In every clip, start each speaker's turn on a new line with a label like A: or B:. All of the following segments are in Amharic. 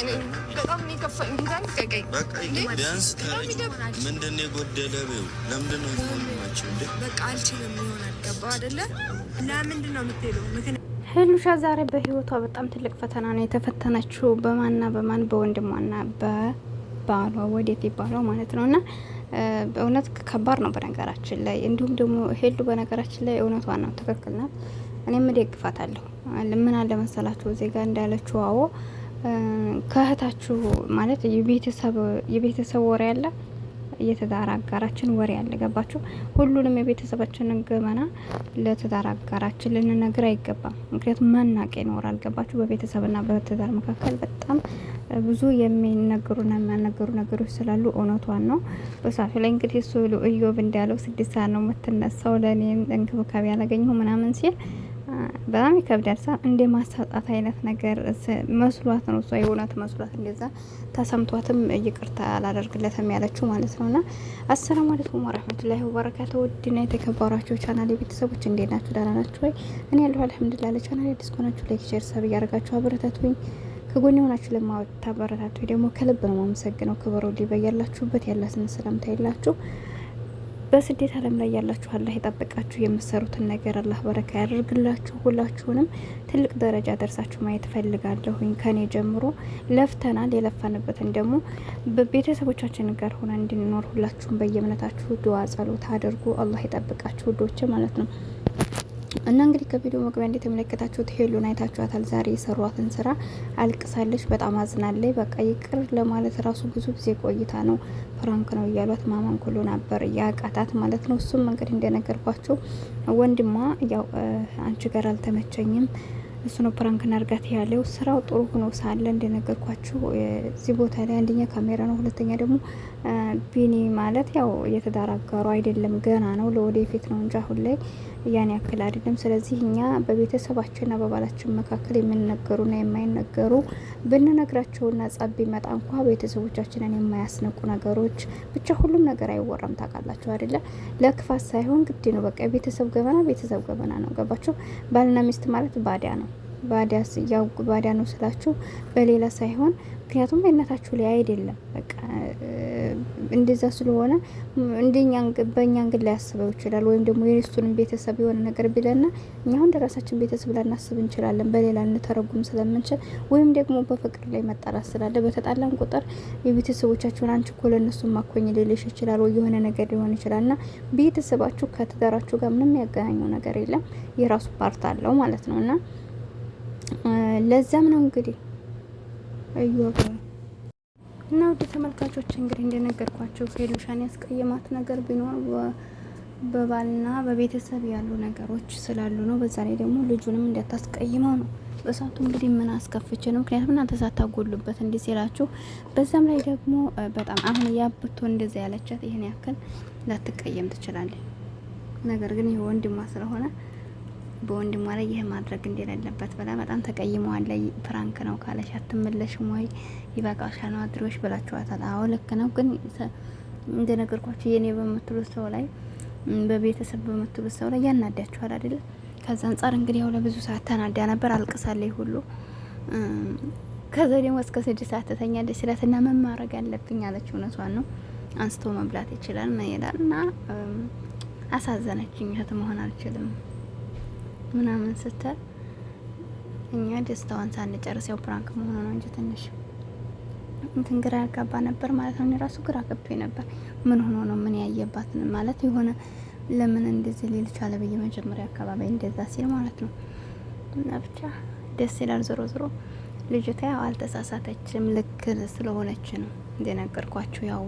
A: በጣም የሚከፋኝ ጌታን ቀቀኝ
B: በቃ ቢያንስ ምንድን ነው የጎደለው? ለምንድን ነው የምትሆንባቸው እንዴ? በቃ
A: አልችልም ይሆናል። ገባ አይደለ? ለምንድን ነው የምትሄደው?
C: ሄሉሻ ዛሬ በህይወቷ በጣም ትልቅ ፈተና ነው የተፈተነችው። በማን በወንድሟና በባሏ ወዴት ይባለው ማለት ነው። እና በእውነት ከባድ ነው በነገራችን ላይ። እንዲሁም ደግሞ ሄሉ በነገራችን ላይ እውነቷ ነው፣ ትክክል ናት። እኔም እደግፋታለሁ። ምን አለ መሰላችሁ ዜጋ እንዳለችው አዎ ከእህታችሁ ማለት የቤተሰብ ወሬ አለ፣ የትዳር አጋራችን ወሬ አለ። ገባችሁ? ሁሉንም የቤተሰባችንን ገመና ለትዳር አጋራችን ልንነግር አይገባም። ምክንያቱም መናቅ ይኖራል። ገባችሁ? በቤተሰብና በትዳር መካከል በጣም ብዙ የሚነገሩና የሚያነገሩ ነገሮች ስላሉ እውነቷን ነው። በሳፊ ላይ እንግዲህ እሱ ኢዮብ እንዳለው 6 ሰዓት ነው የምትነሳው ለእኔ እንክብካቤ ያላገኘሁ ምናምን ሲል በጣም ይከብዳል። እንደ ማሳጣት አይነት ነገር መስሏት ነው እሷ የእውነት መስሏት እንደዛ ተሰምቷትም ይቅርታ አላደርግለትም ያለችው ማለት ነውና አሰላሙ አለይኩም ወራህመቱላሂ ወበረካቱ። ውድና የተከበራችሁ ቻናል ቤተሰቦች እንዴት ናችሁ? ደህና ናችሁ ወይ? እኔ ያለሁ አልሐምዱሊላህ። ለቻናል አዲስ ከሆናችሁ ላይክ፣ ሼር፣ ሰብ እያደረጋችሁ አበረታቱኝ። ከጎን የሆናችሁ ለማታበረታቱኝ ደግሞ ከልብ ነው የማመሰግነው። ክብሩ ሊበያላችሁበት ያላስን ሰላምታ ይላችሁ። በስደት ዓለም ላይ ያላችሁ አላህ ይጠብቃችሁ። የምትሰሩትን ነገር አላህ በረካ ያደርግላችሁ። ሁላችሁንም ትልቅ ደረጃ ደርሳችሁ ማየት ፈልጋለሁኝ። ከኔ ጀምሮ ለፍተናል። የለፋንበትን ደግሞ በቤተሰቦቻችን ጋር ሆነ እንድንኖር ሁላችሁም በየእምነታችሁ ዱዓ ጸሎት አድርጉ። አላህ ይጠብቃችሁ ውዶች ማለት ነው። እና እንግዲህ ከቪዲዮ መግቢያ እንደተመለከታችሁት ሄሉን አይታችኋታል። ዛሬ የሰሯትን ስራ አልቅሳለች፣ በጣም አዝናለች። በቃ ይቅር ለማለት ራሱ ብዙ ጊዜ ቆይታ ነው። ፕራንክ ነው እያሏት ማማን ኩሉ ነበር ያቃታት ማለት ነው። እሱም እንግዲህ እንደነገርኳችሁ ወንድሟ ያው አንቺ ጋር አልተመቸኝም እሱ ነው ፕራንክ ናርጋት ያለው። ስራው ጥሩ ሆኖ ሳለ እንደነገርኳችሁ እዚህ ቦታ ላይ አንደኛ ካሜራ ነው፣ ሁለተኛ ደግሞ ቢኒ ማለት ያው የተዳራጋሩ አይደለም፣ ገና ነው፣ ለወደፊት ነው እንጂ አሁን ላይ ያን ያክል አይደለም። ስለዚህ እኛ በቤተሰባችንና በባላችን መካከል የሚነገሩና የማይነገሩ ብንነግራቸውና ጸብ ቢመጣ እንኳ ቤተሰቦቻችንን የማያስነቁ ነገሮች ብቻ ሁሉም ነገር አይወራም። ታውቃላችሁ አይደለ? ለክፋት ሳይሆን ግድ ነው። በቃ ቤተሰብ ገበና ነው። ገባችሁ? ባልና ሚስት ማለት ባዲያ ነው። ባዲያ ነው ስላችሁ በሌላ ሳይሆን ምክንያቱም በእናታችሁ ላይ አይደለም። በቃ እንደዛ ስለሆነ በእኛ እንግዲህ ላይ ያስበው ይችላል። ወይም ደግሞ የእሱንም ቤተሰብ የሆነ ነገር ቢለና እኛ አሁን ደራሳችን ቤተሰብ ላናስብ እንችላለን፣ በሌላ እንተረጉም ስለምንችል ወይም ደግሞ በፍቅር ላይ መጣላት ስላለ በተጣላን ቁጥር የቤተሰቦቻችሁን አንቺ እኮ ለእነሱ ማኮኝ ሊልሽ ይችላል፣ ወይ የሆነ ነገር ሊሆን ይችላል። እና ቤተሰባችሁ ከትዳራችሁ ጋር ምንም ያገናኘው ነገር የለም፣ የራሱ ፓርት አለው ማለት ነው። እና ለዛም ነው እንግዲህ እዮብ እና ወደ ተመልካቾች እንግዲህ እንደነገርኳቸው ሄሉሻን ያስቀየማት ነገር ቢኖር በባልና በቤተሰብ ያሉ ነገሮች ስላሉ ነው። በዛ ላይ ደግሞ ልጁንም እንዳታስቀይመው ነው በሳቱ እንግዲህ ምን አስከፍቼ ነው። ምክንያቱም እናንተ ሳታጎሉበት እንዲህ ሲላችሁ፣ በዛም ላይ ደግሞ በጣም አሁን ያብቶ እንደዛ ያለቻት ይሄን ያክል ላትቀየም ትችላለች። ነገር ግን ይሄ ወንድሟ ስለሆነ በወንድሟ ላይ ይሄ ማድረግ እንደሌለበት ብላ በጣም ተቀይመዋል። ላይ ፕራንክ ነው ካለሽ አትመለሽም ወይ ይበቃሻል ነው አድሮሽ ብላችኋታል። አዎ ልክ ነው። ግን እንደነገርኳችሁ የኔ በምትሉት ሰው ላይ በቤተሰብ በምትሉት ሰው ላይ ያናዳችኋል አይደል? ከዛ አንጻር እንግዲህ ያው ለብዙ ሰዓት ተናዳ ነበር፣ አልቅሳለች ሁሉ። ከዛ ደግሞ እስከ 6 ሰዓት ተተኛለች ስላትና ምን ማድረግ አለብኝ አለች። እውነቷን ነው። አንስቶ መብላት ይችላል ምን ይላል። እና አሳዘነችኝ። እህት መሆን አልችልም ምናምን ስትል እኛ ደስታዋን ሳንጨርስ ያው ፕራንክ መሆኑ ነው እንጂ ትንሽ እንትን ግራ ያጋባ ነበር ማለት ነው። እኔ ራሱ ግራ ገብቶኝ ነበር። ምን ሆኖ ነው ምን ያየባት ማለት የሆነ ለምን እንደዚህ ሊል ቻለ ብዬ መጀመሪያ አካባቢ እንደዛ ሲል ማለት ነው። እና ብቻ ደስ ይላል። ዞሮ ዞሮ ልጅቷ ያው አልተሳሳተችም፣ ልክ ስለሆነች ነው እንደነገርኳችሁ ያው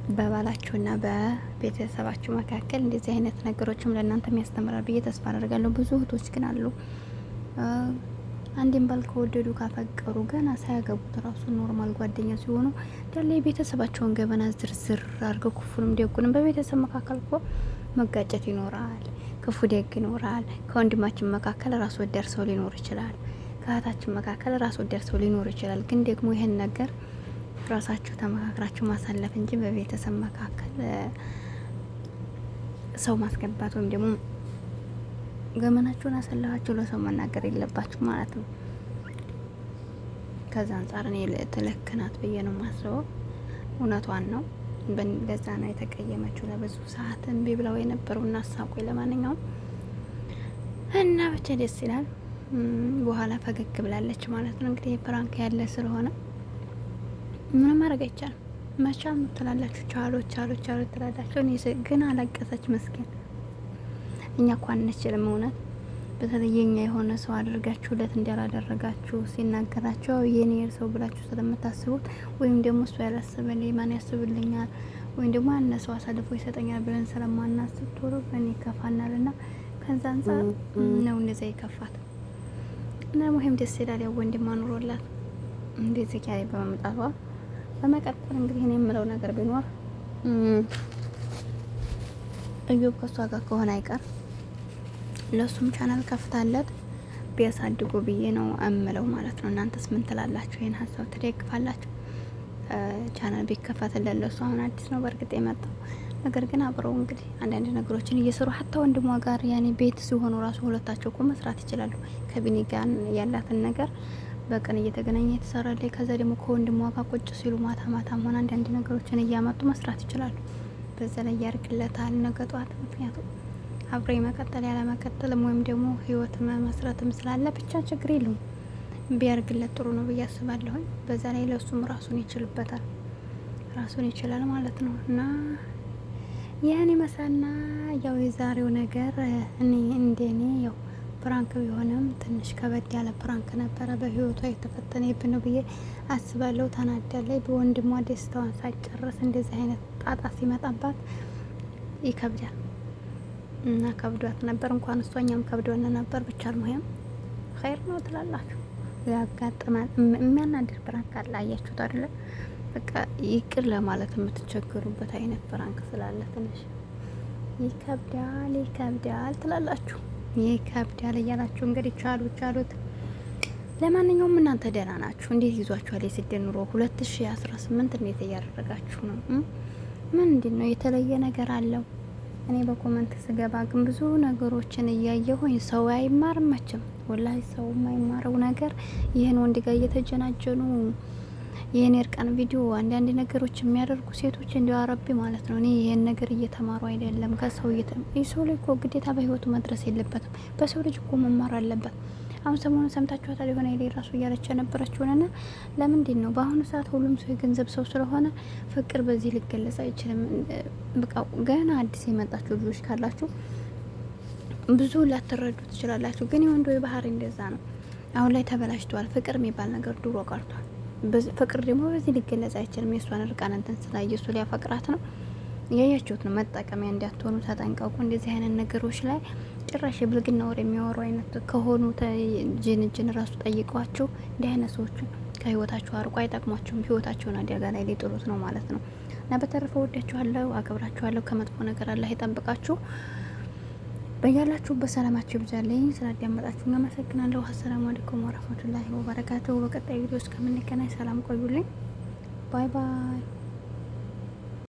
C: በባላችሁና በቤተሰባችሁ መካከል እንደዚህ አይነት ነገሮችም ለእናንተ የሚያስተምራል ብዬ ተስፋ አደርጋለሁ። ብዙ እህቶች ግን አሉ አንድን ባል ከወደዱ ካፈቀሩ ገና ሳያገቡት ራሱ ኖርማል ጓደኛ ሲሆኑ ያለ የቤተሰባቸውን ገበና ዝርዝር አድርገው ክፉንም ደጉንም በቤተሰብ መካከል እኮ መጋጨት ይኖራል፣ ክፉ ደግ ይኖራል። ከወንድማችን መካከል ራስ ወዳድ ሰው ሊኖር ይችላል፣ ከእህታችን መካከል ራስ ወዳድ ሰው ሊኖር ይችላል። ግን ደግሞ ይሄን ነገር ራሳችሁ ተመካክራችሁ ማሳለፍ እንጂ በቤተሰብ መካከል ሰው ማስገባት ወይም ደግሞ ገመናችሁን አሰላችሁ ለሰው መናገር የለባችሁ ማለት ነው። ከዛ አንጻር እኔ ትልክናት ብዬ ነው የማስበው። እውነቷን ነው። ለዛ ነው የተቀየመችው። ለብዙ ሰዓት እምቢ ብለው የነበረው እና አሳቆኝ። ለማንኛውም እና ብቻ ደስ ይላል። በኋላ ፈገግ ብላለች ማለት ነው። እንግዲህ ፕራንክ ያለ ስለሆነ ምንም ማድረግ አይቻልም። መቻም ትላላችሁ፣ ቻሎች ትላላችሁ። እኔ ግን አለቀሰች መስኪን። እኛ እኮ አንችልም እውነት። በተለይ የኛ የሆነ ሰው አድርጋችሁለት እንዳላደረጋችሁ ሲናገራቸው የኔ ሰው ብላችሁ ስለምታስቡት ወይም ደግሞ እሱ ያላሰበልኝ ማን ያስብልኛል ወይም ደግሞ ያነ ሰው አሳልፎ ይሰጠኛል ብለን ስለማናስብ ቶሎ በእኔ ይከፋናል። እና ከዛ አንጻር ነው እንደዛ ይከፋት እና ሙሂም ደስ ይላል። ያው ወንድም አኑሮላት እንደዚህ ያለ በመምጣቷ። በመቀጠል እንግዲህ እኔ የምለው ነገር ቢኖር እዮብ ከሷ ጋር ከሆነ አይቀር ለሱም ቻናል ከፍታለት ቢያሳድጉ ብዬ ነው እምለው ማለት ነው። እናንተስ ምን ትላላችሁ? ይሄን ሀሳብ ትደግፋላችሁ? ቻናል ቢከፈትለት ለሱ አሁን አዲስ ነው በእርግጥ የመጣው ነገር ግን አብረው እንግዲህ አንዳንድ ነገሮችን እየሰሩ ሀታ ወንድሟ ጋር ያኔ ቤት ሲሆኑ ራሱ ሁለታቸው እኮ መስራት ይችላሉ። ከቢኒ ጋር ያላትን ነገር በቀን እየተገናኘ የተሰራለ ከዛ ደግሞ ከወንድሟ ጋር ቁጭ ሲሉ ማታ ማታም ሆነ አንዳንድ ነገሮችን እያመጡ መስራት ይችላሉ። በዛ ላይ ያርግለታል ነገ ጧት። ምክንያቱም አብሮ መቀጠል ያለ መቀጠልም ወይም ደግሞ ህይወት መመስረትም ስላለ ብቻ ችግር የለውም ቢያርግለት ጥሩ ነው ብዬ አስባለሁ። በዛ ላይ ለሱም ራሱን ይችልበታል፣ ራሱን ይችላል ማለት ነው። እና ያን መሳና ያው የዛሬው ነገር እኔ እንደኔ ያው ፕራንክ ቢሆንም ትንሽ ከበድ ያለ ፕራንክ ነበረ። በህይወቷ የተፈተነ ይብን ነው ብዬ አስባለሁ። ተናዳለች። በወንድሟ ደስታዋን ሳይጨርስ እንደዚህ አይነት ጣጣ ሲመጣባት ይከብዳል እና ከብዷት ነበር። እንኳን እሷ እኛም ከብዶን ነበር። ብቻ አልሙሄም ኸይር ነው ትላላችሁ። ያጋጥማል። የሚያናድር ፕራንክ አለ። አያችሁት አይደለ? በቃ ይቅር ለማለት የምትቸገሩበት አይነት ፕራንክ ስላለ ትንሽ ይከብዳል ትላላችሁ። ይከብዳል እያላችሁ እንግዲህ ቻሉት። ለማንኛውም እናንተ ደህና ናችሁ? እንዴት ይዟችኋል የስደት ኑሮ? 2018 እንዴት እያደረጋችሁ ነው? ምንድን ነው የተለየ ነገር አለው? እኔ በኮመንት ስገባ ግን ብዙ ነገሮችን እያየሁኝ ሰው አይማርም መቼም ወላሂ ሰው የማይማረው ነገር ይህን ወንድ ጋር እየተጀናጀኑ ይህን የእርቃን ቪዲዮ አንዳንድ ነገሮች የሚያደርጉ ሴቶች እንዲያው አረቢ ማለት ነው። እኔ ይህን ነገር እየተማሩ አይደለም ከሰው የሰው ልጅ እኮ ግዴታ በህይወቱ መድረስ የለበትም። በሰው ልጅ እኮ መማር አለበት። አሁን ሰሞኑን ሰምታችኋታል የሆነ የሌ ራሱ እያለች የነበረችውንና ለምንድን ነው በአሁኑ ሰዓት ሁሉም ሰው የገንዘብ ሰው ስለሆነ ፍቅር በዚህ ሊገለጽ አይችልም። በቃ ገና አዲስ የመጣችሁ ልጆች ካላችሁ ብዙ ላትረዱ ትችላላችሁ። ግን የወንዶ ባህሪ እንደዛ ነው። አሁን ላይ ተበላሽቷል። ፍቅር የሚባል ነገር ድሮ ቀርቷል። ፍቅር ደግሞ በዚህ ሊገለጽ አይችልም። የእሷን እርቃን እንትን ስላየ እሱ ሊያፈቅራት ነው። ያያችሁት ነው። መጠቀሚያ እንዲያትሆኑ ተጠንቀቁ። እንደዚህ አይነት ነገሮች ላይ ጭራሽ የብልግና ወሬ የሚያወሩ አይነት ከሆኑ ጅን ራሱ ጠይቋቸው። እንዲህ አይነት ሰዎችን ከህይወታችሁ አርቆ አይጠቅሟቸውም። ህይወታቸውን አደጋ ላይ ሊጥሉት ነው ማለት ነው። እና በተረፈ ወዳችኋለሁ፣ አከብራችኋለሁ። ከመጥፎ ነገር አላህ ይጠብቃችሁ። በያላችሁ በሰላማችሁ ይብዛልኝ። ስላዳመጣችሁ አመሰግናለሁ። አሰላሙ አለይኩም ወራህመቱላሂ ወበረካቱሁ። በቀጣይ ቪዲዮ እስከምንገናኝ ሰላም ቆዩልኝ። ባይ ባይ።